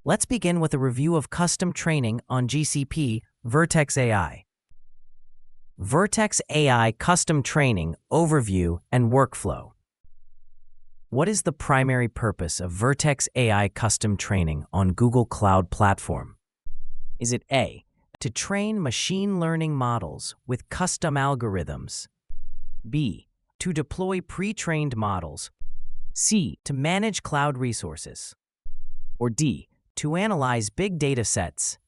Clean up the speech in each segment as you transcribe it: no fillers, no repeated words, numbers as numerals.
Let's begin with a review of custom training on GCP Vertex AI. Vertex AI Custom Training Overview and Workflow. What is the primary purpose of Vertex AI Custom Training on Google Cloud Platform? Is it A, to train machine learning models with custom algorithms? B, to deploy pre-trained models? C, to manage cloud resources? Or D, to analyze big data sets?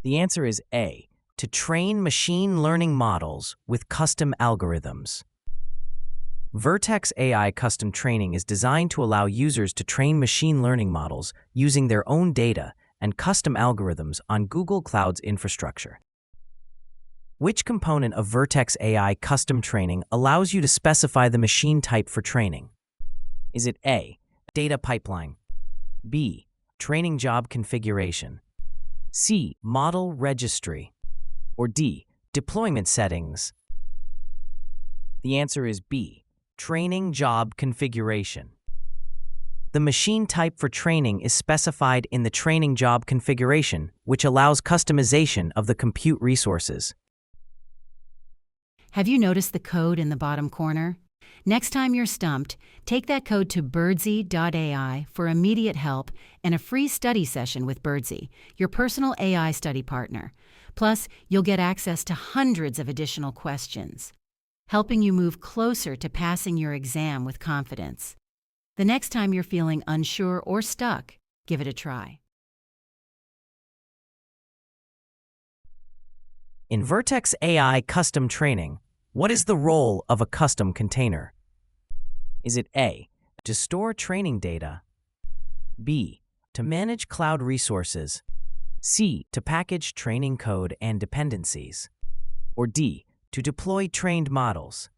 The answer is A, to train machine learning models with custom algorithms. Vertex AI Custom Training is designed to allow users to train machine learning models using their own data and custom algorithms on Google Cloud's infrastructure. Which component of Vertex AI Custom Training allows you to specify the machine type for training? Is it A, data pipeline? B, training job configuration? C, model registry? Or D, deployment settings? The answer is B, training job configuration. The machine type for training is specified in the training job configuration, which allows customization of the compute resources. Have you noticed the code in the bottom corner? Next time you're stumped, take that code to Birdsy.ai for immediate help and a free study session with Birdsy, your personal AI study partner. Plus, you'll get access to hundreds of additional questions, helping you move closer to passing your exam with confidence. The next time you're feeling unsure or stuck, give it a try. In Vertex AI Custom Training, what is the role of a custom container? Is it A, to store training data? B, to manage cloud resources? C, to package training code and dependencies? Or D, to deploy trained models?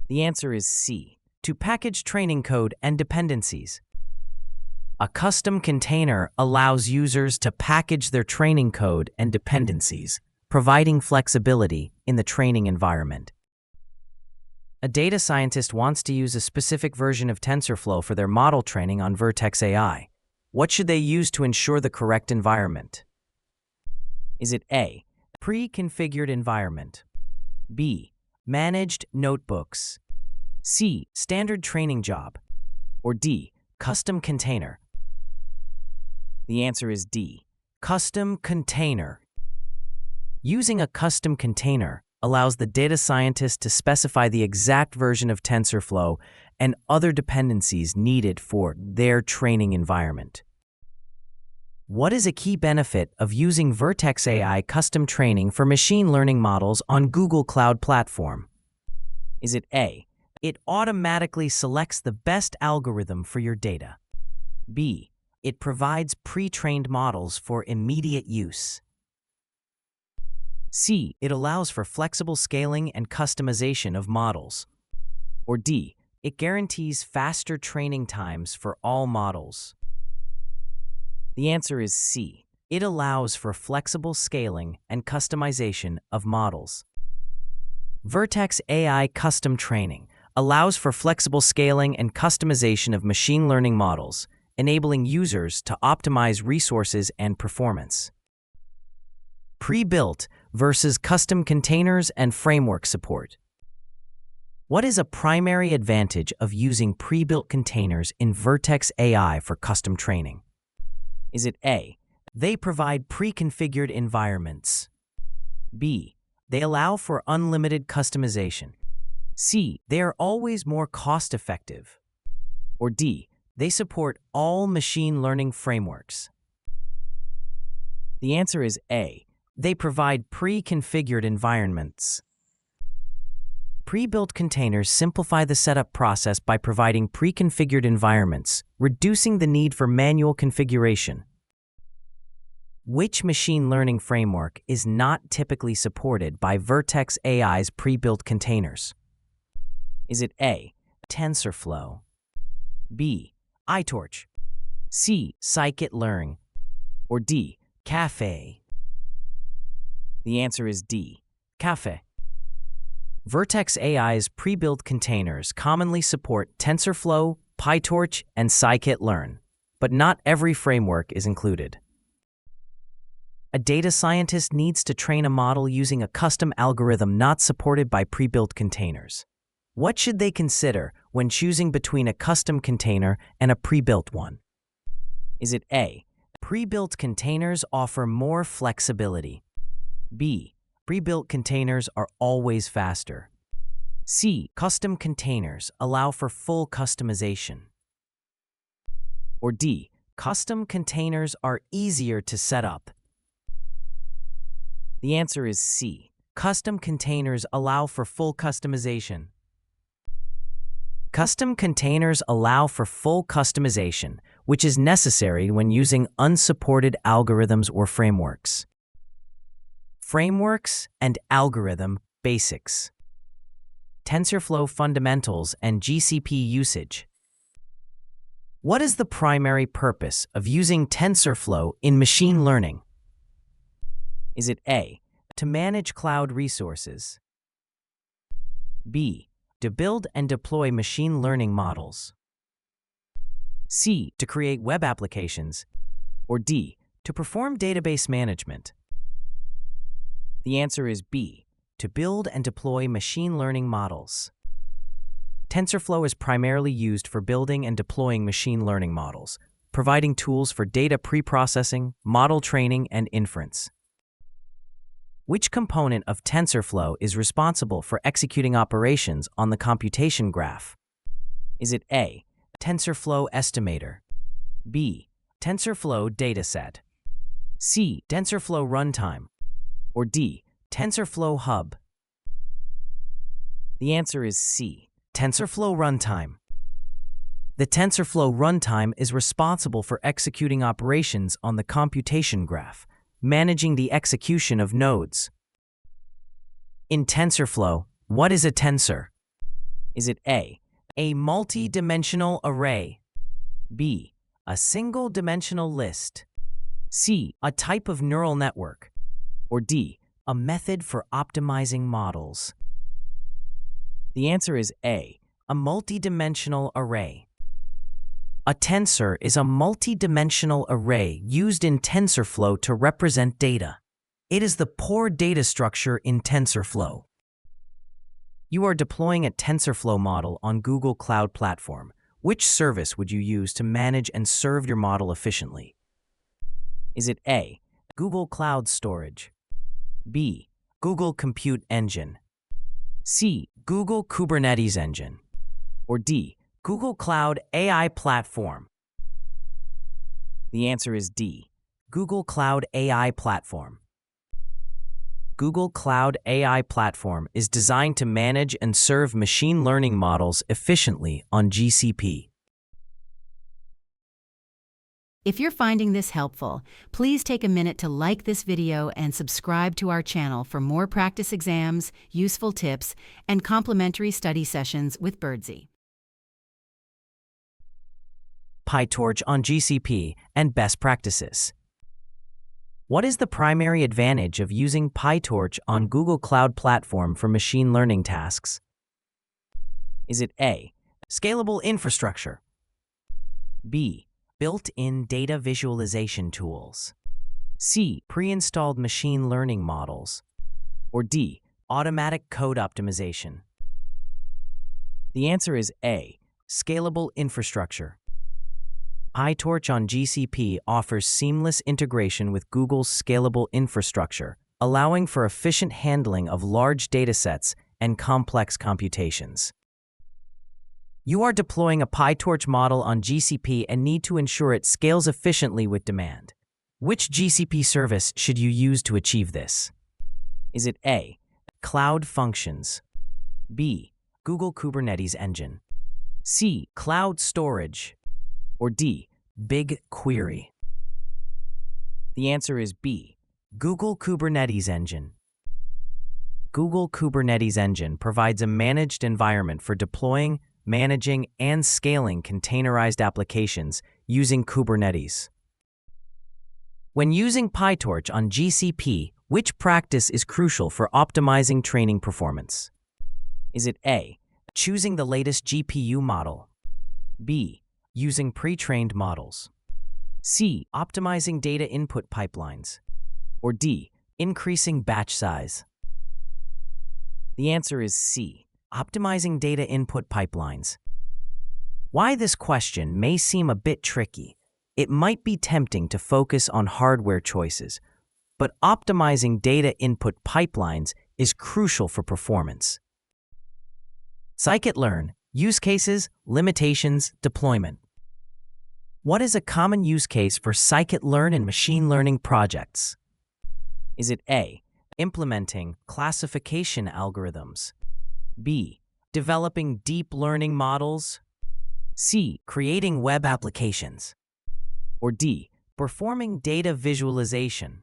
The answer is C, to package training code and dependencies. A custom container allows users to package their training code and dependencies, providing flexibility in the training environment. A data scientist wants to use a specific version of TensorFlow for their model training on Vertex AI. What should they use to ensure the correct environment? Is it A, pre-configured environment? B, managed notebooks? C, standard training job? Or D, custom container? The answer is D, custom container. Using a custom container allows the data scientist to specify the exact version of TensorFlow and other dependencies needed for their training environment. What is a key benefit of using Vertex AI Custom Training for machine learning models on Google Cloud Platform? Is it A, it automatically selects the best algorithm for your data? B, it provides pre-trained models for immediate use? C, it allows for flexible scaling and customization of models? Or D, it guarantees faster training times for all models? The answer is C, it allows for flexible scaling and customization of models. Vertex AI Custom Training allows for flexible scaling and customization of machine learning models, enabling users to optimize resources and performance. Pre-built versus custom containers and framework support. What is a primary advantage of using pre-built containers in Vertex AI for custom training? Is it A, they provide pre-configured environments? B, they allow for unlimited customization? C, they are always more cost-effective? Or D, they support all machine learning frameworks? The answer is A, they provide pre-configured environments. Pre-built containers simplify the setup process by providing pre-configured environments, reducing the need for manual configuration. Which machine learning framework is not typically supported by Vertex AI's pre-built containers? Is it A, TensorFlow? B, PyTorch? C, Scikit-learn? Or D, Caffe? The answer is D, Caffe. Vertex AI's pre-built containers commonly support TensorFlow, PyTorch, and Scikit-learn. but not every framework is included. A data scientist needs to train a model using a custom algorithm not supported by pre-built containers. What should they consider when choosing between a custom container and a pre-built one? Is it A, pre-built containers offer more flexibility? B, pre-built containers are always faster? C, custom containers allow for full customization? Or D, custom containers are easier to set up? The answer is C. Custom containers allow for full customization. Custom containers allow for full customization, which is necessary when using unsupported algorithms or frameworks. Frameworks and algorithm basics. TensorFlow fundamentals and GCP usage. What is the primary purpose of using TensorFlow in machine learning? Is it A, to manage cloud resources? B, to build and deploy machine learning models? C, to create web applications? Or D, to perform database management? The answer is B, to build and deploy machine learning models. TensorFlow is primarily used for building and deploying machine learning models, providing tools for data pre-processing, model training, and inference. Which component of TensorFlow is responsible for executing operations on the computation graph? Is it A, TensorFlow estimator? B, TensorFlow dataset? C, TensorFlow runtime? Or D, TensorFlow hub? The answer is C, TensorFlow runtime. The TensorFlow runtime is responsible for executing operations on the computation graph, managing the execution of nodes. In TensorFlow, what is a tensor? Is it A, multi-dimensional array? B, a single-dimensional list? C, a type of neural network? Or D, a method for optimizing models? The answer is A, a multi-dimensional array. A tensor is a multi-dimensional array used in TensorFlow to represent data. It is the core data structure in TensorFlow. You are deploying a TensorFlow model on Google Cloud Platform. Which service would you use to manage and serve your model efficiently? Is it A, Google Cloud Storage? B, Google Compute Engine? C, Google Kubernetes Engine? Or D, Google Cloud AI Platform? The answer is D, Google Cloud AI Platform. Google Cloud AI Platform is designed to manage and serve machine learning models efficiently on GCP. If you're finding this helpful, please take a minute to like this video and subscribe to our channel for more practice exams, useful tips, and complimentary study sessions with Birdsy. PyTorch on GCP and best practices. What is the primary advantage of using PyTorch on Google Cloud Platform for machine learning tasks? Is it A, scalable infrastructure? B, built-in data visualization tools? C, pre-installed machine learning models? Or D, automatic code optimization? The answer is A, scalable infrastructure. PyTorch on GCP offers seamless integration with Google's scalable infrastructure, allowing for efficient handling of large datasets and complex computations. You are deploying a PyTorch model on GCP and need to ensure it scales efficiently with demand. Which GCP service should you use to achieve this? Is it A, Cloud Functions? B, Google Kubernetes Engine? C, Cloud Storage? Or D, BigQuery? The answer is B, Google Kubernetes Engine. Google Kubernetes Engine provides a managed environment for deploying, managing, and scaling containerized applications using Kubernetes. When using PyTorch on GCP, which practice is crucial for optimizing training performance? Is it A, choosing the latest GPU model? B, using pre-trained models? C. Optimizing data input pipelines. Or D. Increasing batch size. The answer is C. Optimizing data input pipelines. Why this question may seem a bit tricky. It might be tempting to focus on hardware choices, but optimizing data input pipelines is crucial for performance. Scikit-learn, use cases, limitations, deployment. What is a common use case for scikit-learn in machine learning projects? Is it A. Implementing classification algorithms? B. Developing deep learning models? C. Creating web applications? Or D. Performing data visualization?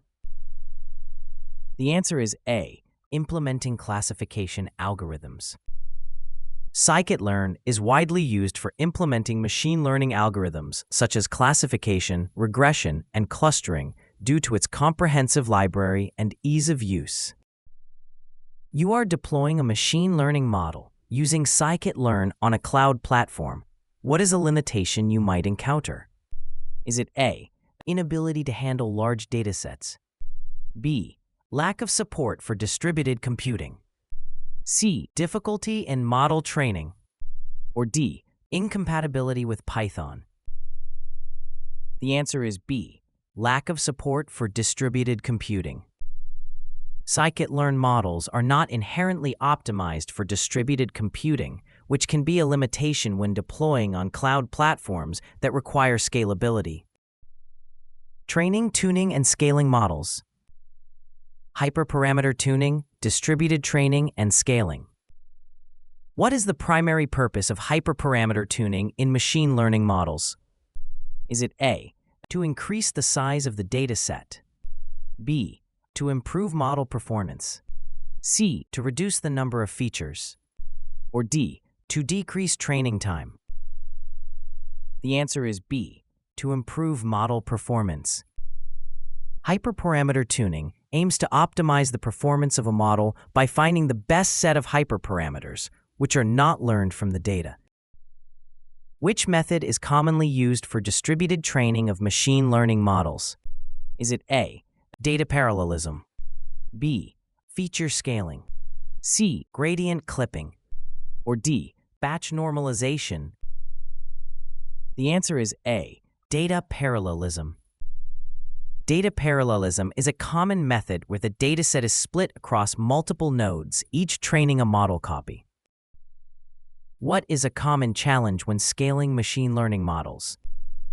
The answer is A. Implementing classification algorithms. Scikit-learn is widely used for implementing machine learning algorithms such as classification, regression, and clustering due to its comprehensive library and ease of use. You are deploying a machine learning model using Scikit-learn on a cloud platform. What is a limitation you might encounter? Is it A. Inability to handle large datasets? B. Lack of support for distributed computing? C. Difficulty in model training? Or D. Incompatibility with Python? The answer is B. Lack of support for distributed computing. Scikit-learn models are not inherently optimized for distributed computing, which can be a limitation when deploying on cloud platforms that require scalability. Training, tuning, and scaling models. Hyperparameter tuning, distributed training, and scaling. What is the primary purpose of hyperparameter tuning in machine learning models? Is it A. To increase the size of the dataset? B. To improve model performance? C. To reduce the number of features? Or D. To decrease training time? The answer is B. To improve model performance. Hyperparameter tuning aims to optimize the performance of a model by finding the best set of hyperparameters, which are not learned from the data. Which method is commonly used for distributed training of machine learning models? Is it A. Data parallelism? B. Feature scaling? C. Gradient clipping? Or D. Batch normalization? The answer is A. Data parallelism. Data parallelism is a common method where the dataset is split across multiple nodes, each training a model copy. What is a common challenge when scaling machine learning models?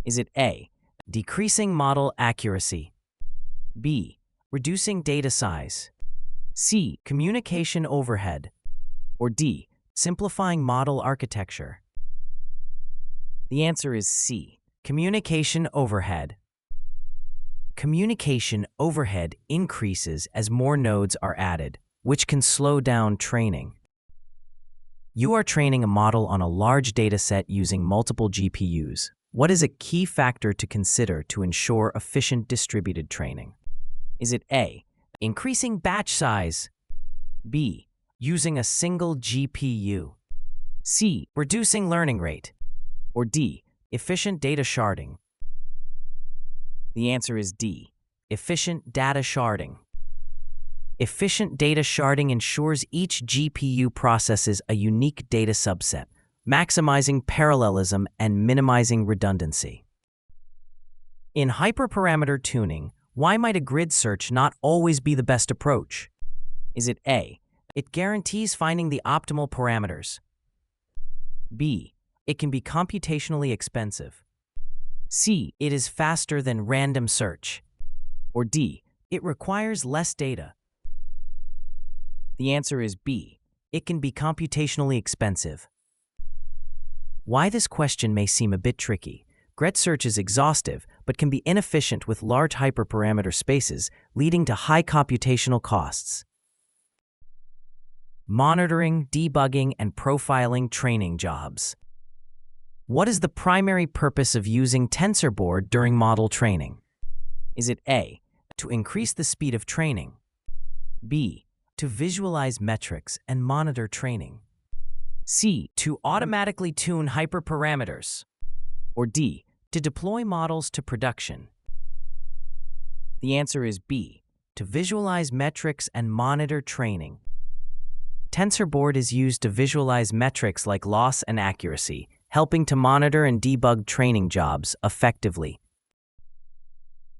Is it A. Decreasing model accuracy? B. Reducing data size? C. Communication overhead? Or D. Simplifying model architecture? The answer is C. Communication overhead. Communication overhead increases as more nodes are added, which can slow down training. You are training a model on a large dataset using multiple GPUs. What is a key factor to consider to ensure efficient distributed training? Is it A. Increasing batch size? B. Using a single GPU? C. Reducing learning rate? Or D. Efficient data sharding? The answer is D. Efficient data sharding. Efficient data sharding ensures each GPU processes a unique data subset, maximizing parallelism and minimizing redundancy. In hyperparameter tuning, why might a grid search not always be the best approach? Is it A. It guarantees finding the optimal parameters? B. It can be computationally expensive? C. It is faster than random search? Or D. It requires less data? The answer is B. It can be computationally expensive. Why this question may seem a bit tricky. Grid search is exhaustive, but can be inefficient with large hyperparameter spaces, leading to high computational costs. Monitoring, debugging, and profiling training jobs. What is the primary purpose of using TensorBoard during model training? Is it A. To increase the speed of training? B. To visualize metrics and monitor training? C. To automatically tune hyperparameters? Or D. to deploy models to production? The answer is B, to visualize metrics and monitor training. TensorBoard is used to visualize metrics like loss and accuracy, helping to monitor and debug training jobs effectively.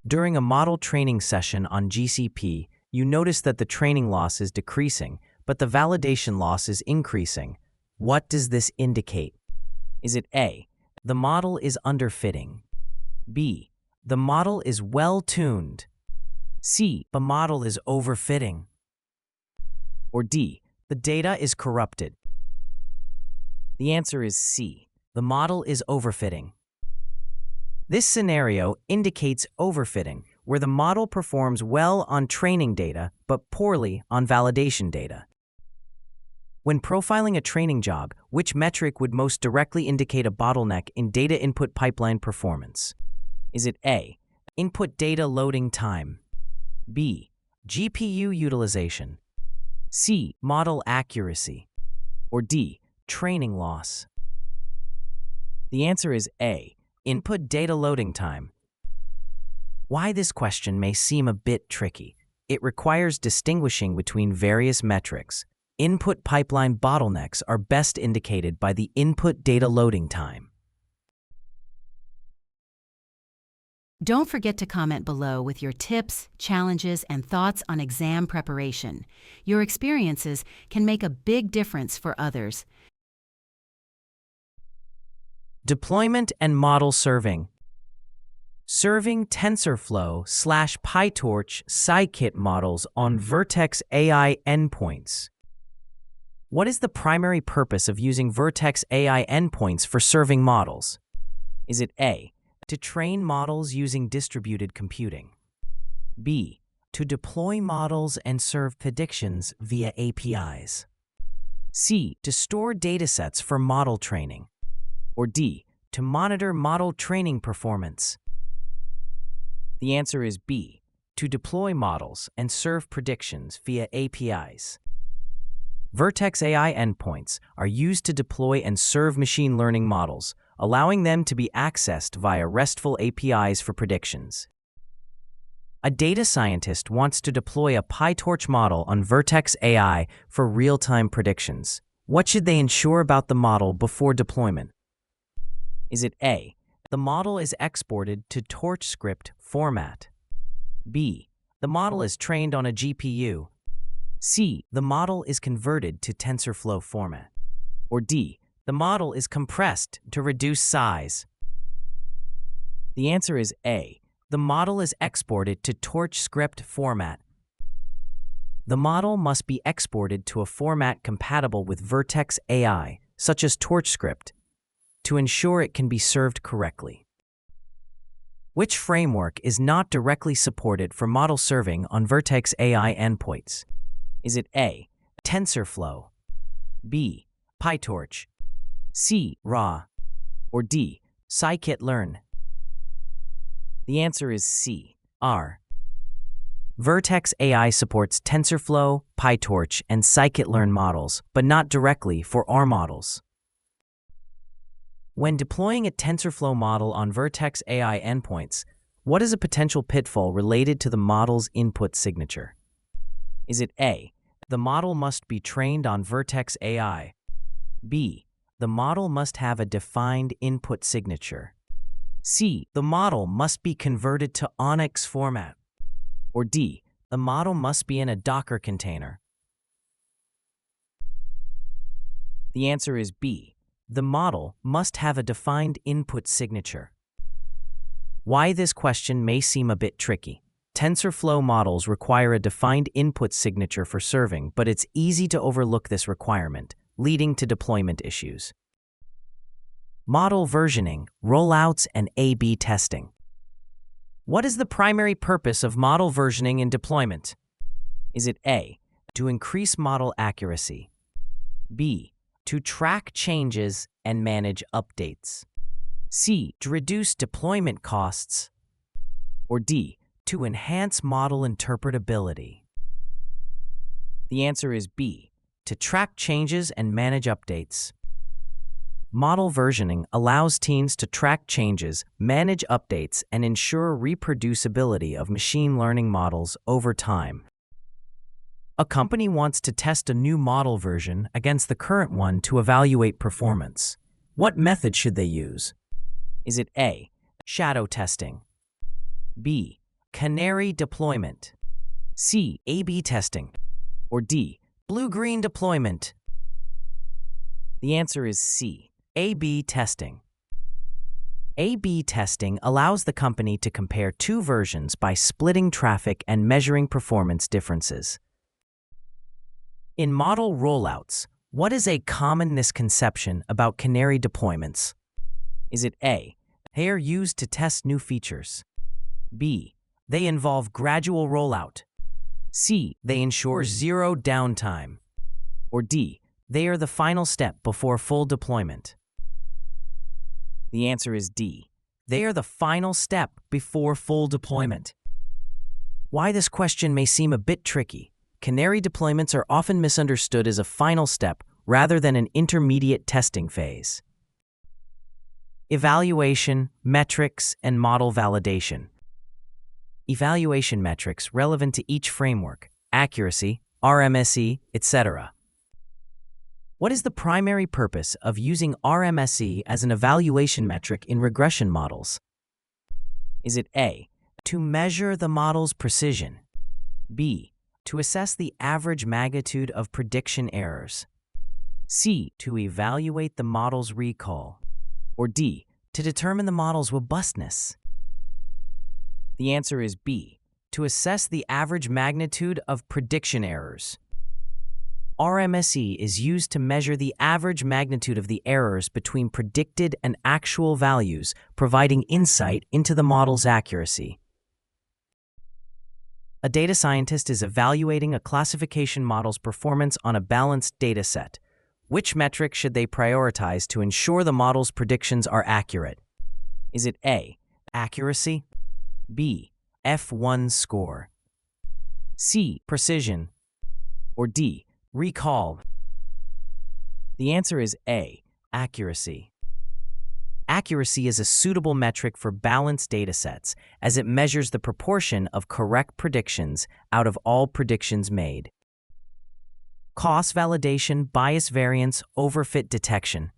During a model training session on GCP, you notice that the training loss is decreasing, but the validation loss is increasing. What does this indicate? Is it A, the model is underfitting? B, the model is well-tuned? C, the model is overfitting? Or D, the data is corrupted? The answer is C, the model is overfitting. This scenario indicates overfitting, where the model performs well on training data but poorly on validation data. When profiling a training job, which metric would most directly indicate a bottleneck in data input pipeline performance? Is it A, input data loading time? B, GPU utilization? C, model accuracy? Or D, training loss? The answer is A, input data loading time. Why this question may seem a bit tricky. It requires distinguishing between various metrics. Input pipeline bottlenecks are best indicated by the input data loading time. Don't forget to comment below with your tips, challenges, and thoughts on exam preparation. Your experiences can make a big difference for others. Deployment and model serving. Serving TensorFlow/PyTorch Scikit models on Vertex AI endpoints. What is the primary purpose of using Vertex AI endpoints for serving models? Is it A, to train models using distributed computing? B, to deploy models and serve predictions via APIs? C, to store datasets for model training? Or D, to monitor model training performance? The answer is B, to deploy models and serve predictions via APIs. Vertex AI endpoints are used to deploy and serve machine learning models, allowing them to be accessed via RESTful APIs for predictions. A data scientist wants to deploy a PyTorch model on Vertex AI for real-time predictions. What should they ensure about the model before deployment? Is it A, the model is exported to Torch script format? B, the model is trained on a GPU? C, the model is converted to TensorFlow format? Or D, the model is compressed to reduce size? The answer is A, the model is exported to Torch script format. The model must be exported to a format compatible with Vertex AI, such as Torch script, to ensure it can be served correctly. Which framework is not directly supported for model serving on Vertex AI endpoints? Is it A, TensorFlow? B, PyTorch? C, RA? Or D, Scikit-learn? The answer is C, R. Vertex AI supports TensorFlow, PyTorch, and Scikit-learn models, but not directly for R models. When deploying a TensorFlow model on Vertex AI endpoints, what is a potential pitfall related to the model's input signature? Is it A, the model must be trained on Vertex AI? B, the model must have a defined input signature? C, the model must be converted to ONNX format? Or D, the model must be in a Docker container? The answer is B, the model must have a defined input signature. Why this question may seem a bit tricky. TensorFlow models require a defined input signature for serving, but it's easy to overlook this requirement, leading to deployment issues. Model versioning, rollouts, and A/B testing. What is the primary purpose of model versioning in deployment? Is it A, to increase model accuracy? B, to track changes and manage updates? C, to reduce deployment costs? Or D, to enhance model interpretability? The answer is B, to track changes and manage updates. Model versioning allows teams to track changes, manage updates, and ensure reproducibility of machine learning models over time. A company wants to test a new model version against the current one to evaluate performance. What method should they use? Is it A, shadow testing, B, canary deployment, C, A/B testing, or D, blue-green deployment? The answer is C, A/B testing. A/B testing allows the company to compare two versions by splitting traffic and measuring performance differences. In model rollouts, what is a common misconception about canary deployments? Is it A, they are used to test new features, B, they involve gradual rollout, C, they ensure zero downtime, or D, they are the final step before full deployment? The answer is D, they are the final step before full deployment. Why this question may seem a bit tricky, canary deployments are often misunderstood as a final step rather than an intermediate testing phase. Evaluation, metrics, and model validation. Evaluation metrics relevant to each framework, accuracy, RMSE, etc. What is the primary purpose of using RMSE as an evaluation metric in regression models? Is it A, to measure the model's precision, B, to assess the average magnitude of prediction errors, C, to evaluate the model's recall, or D, to determine the model's robustness? The answer is B, to assess the average magnitude of prediction errors. RMSE is used to measure the average magnitude of the errors between predicted and actual values, providing insight into the model's accuracy. A data scientist is evaluating a classification model's performance on a balanced data set. Which metric should they prioritize to ensure the model's predictions are accurate? Is it A, accuracy, B, F1 score, C, precision, or D, recall? The answer is A, accuracy. Accuracy is a suitable metric for balanced datasets as it measures the proportion of correct predictions out of all predictions made. Cross validation, bias variance, overfit detection.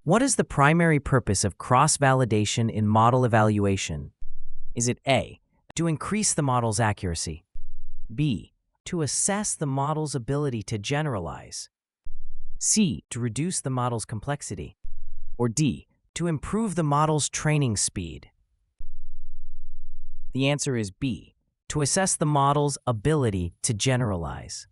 What is the primary purpose of cross-validation in model evaluation? Is it A, to increase the model's accuracy, B, to assess the model's ability to generalize, C, to reduce the model's complexity, or D, to improve the model's training speed? The answer is B, to assess the model's ability to generalize.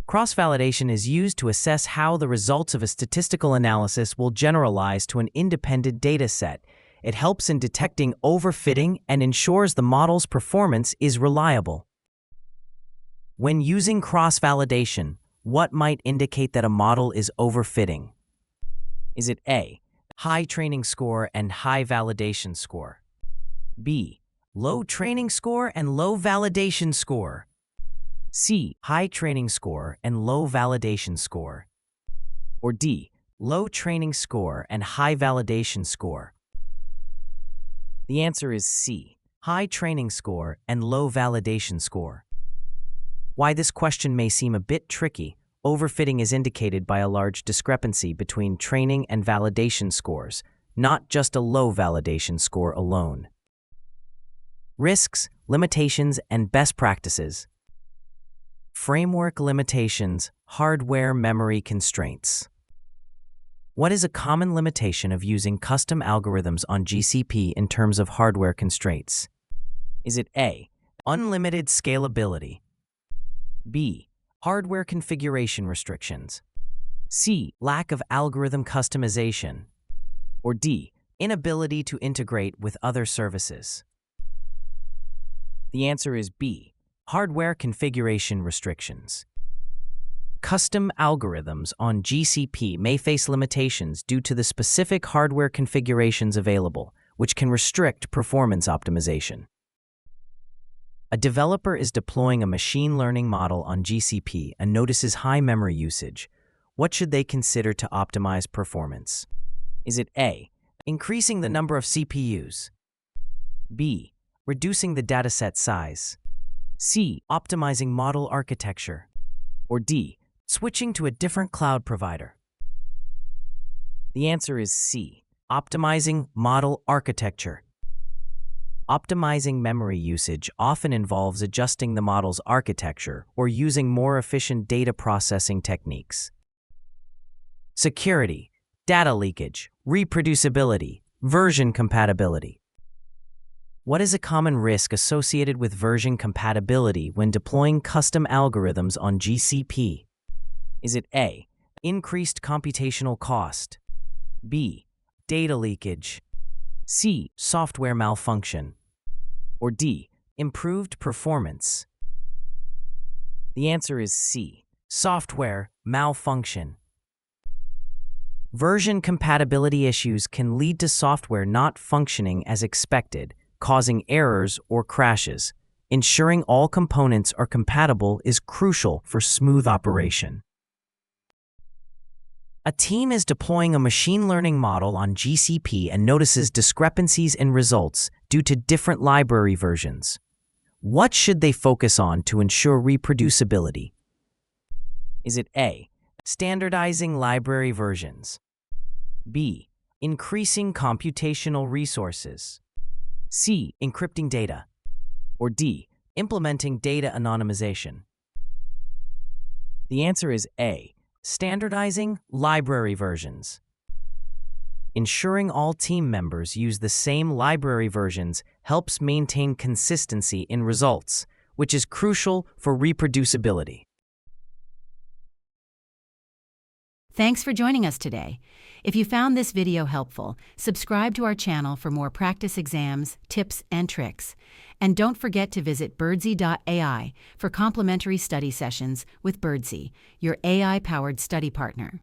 Cross-validation is used to assess how the results of a statistical analysis will generalize to an independent data set. It helps in detecting overfitting and ensures the model's performance is reliable. When using cross-validation, what might indicate that a model is overfitting? Is it A, high training score and high validation score, B, low training score and low validation score, C, high training score and low validation score, or D, low training score and high validation score? The answer is C, high training score and low validation score. Why this question may seem a bit tricky, overfitting is indicated by a large discrepancy between training and validation scores, not just a low validation score alone. Risks, limitations, and best practices. Framework limitations, hardware memory constraints. What is a common limitation of using custom algorithms on GCP in terms of hardware constraints? Is it A, unlimited scalability, B, hardware configuration restrictions, C, lack of algorithm customization, or D, inability to integrate with other services? The answer is B, hardware configuration restrictions. Custom algorithms on GCP may face limitations due to the specific hardware configurations available, which can restrict performance optimization. A developer is deploying a machine learning model on GCP and notices high memory usage. what should they consider to optimize performance? Is it A, increasing the number of CPUs, B, reducing the dataset size, C, optimizing model architecture, or D, switching to a different cloud provider? The answer is C, optimizing model architecture. Optimizing memory usage often involves adjusting the model's architecture or using more efficient data processing techniques. Security, data leakage, reproducibility, version compatibility. What is a common risk associated with version compatibility when deploying custom algorithms on GCP? Is it A, increased computational cost, B, data leakage, C, software malfunction, or D, improved performance? The answer is C, software malfunction. Version compatibility issues can lead to software not functioning as expected, causing errors or crashes. Ensuring all components are compatible is crucial for smooth operation. A team is deploying a machine learning model on GCP and notices discrepancies in results due to different library versions. What should they focus on to ensure reproducibility? Is it A, standardizing library versions, B, increasing computational resources, C, encrypting data, or D, implementing data anonymization? The answer is A, standardizing library versions. Ensuring all team members use the same library versions helps maintain consistency in results, which is crucial for reproducibility. Thanks for joining us today. If you found this video helpful, subscribe to our channel for more practice exams, tips, and tricks. And don't forget to visit Birdsy.ai for complimentary study sessions with Birdsy, your AI-powered study partner.